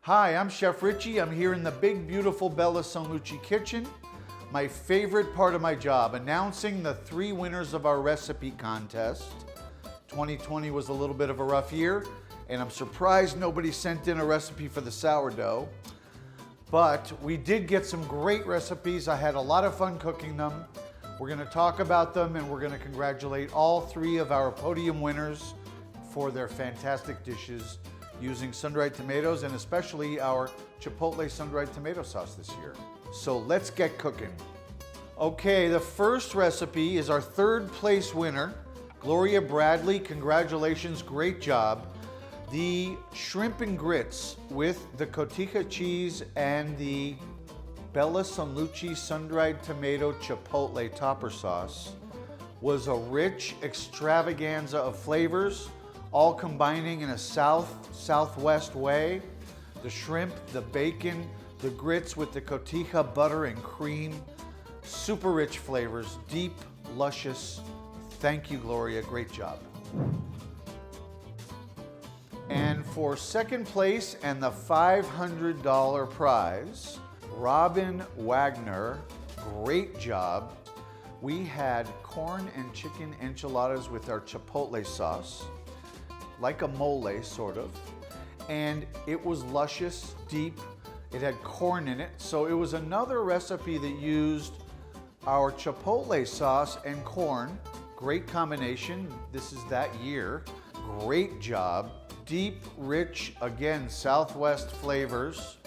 Hi, I'm Chef Richie. I'm here in the big, beautiful Bella San Luci kitchen. My favorite part of my job, announcing the 3 winners of our recipe contest. 2020 was a little bit of a rough year, and I'm surprised nobody sent in a recipe for the sourdough. But we did get some great recipes. I had a lot of fun cooking them. We're gonna talk about them, and we're gonna congratulate all 3 of our podium winners for their fantastic dishes using sun-dried tomatoes, and especially our Chipotle sun-dried tomato sauce this year. So let's get cooking. Okay, the first recipe is our 3rd place winner, Gloria Bradley. Congratulations, great job. The shrimp and grits with the Cotija cheese and the Bella San Luci sun-dried tomato Chipotle topper sauce was a rich extravaganza of flavors, all combining in a southwest way. The shrimp, the bacon, the grits with the Cotija butter and cream. Super rich flavors, deep, luscious. Thank you, Gloria, great job. And for 2nd place and the $500 prize, Robbin Wagner, great job. We had corn and chicken enchiladas with our Chipotle sauce, like a mole, sort of. And it was luscious, deep. It had corn in it. So it was another recipe that used our Chipotle sauce and corn. Great combination. This is that year. Great job. Deep, rich, again, Southwest flavors.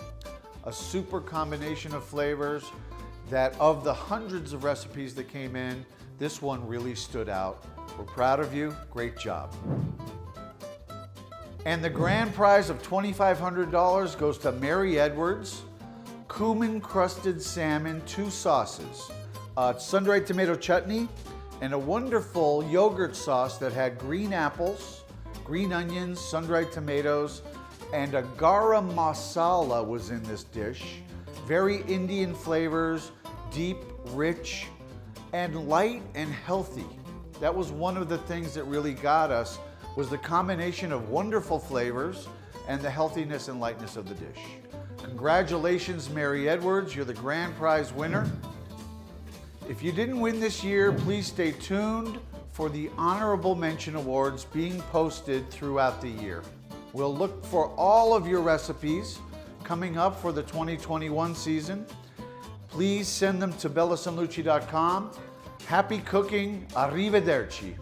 A super combination of flavors that of the hundreds of recipes that came in, this one really stood out. We're proud of you. Great job. And the grand prize of $2,500 goes to Mary Edwards. Cumin Crusted Salmon, 2 sauces. Sun-dried tomato chutney and a wonderful yogurt sauce that had green apples, green onions, sun-dried tomatoes, and a garam masala was in this dish. Very Indian flavors, deep, rich, and light and healthy. That was one of the things that really got us, was the combination of wonderful flavors and the healthiness and lightness of the dish. Congratulations, Mary Edwards, you're the grand prize winner. If you didn't win this year, please stay tuned for the honorable mention awards being posted throughout the year. We'll look for all of your recipes coming up for the 2021 season. Please send them to bellasanluci.com. Happy cooking, arrivederci.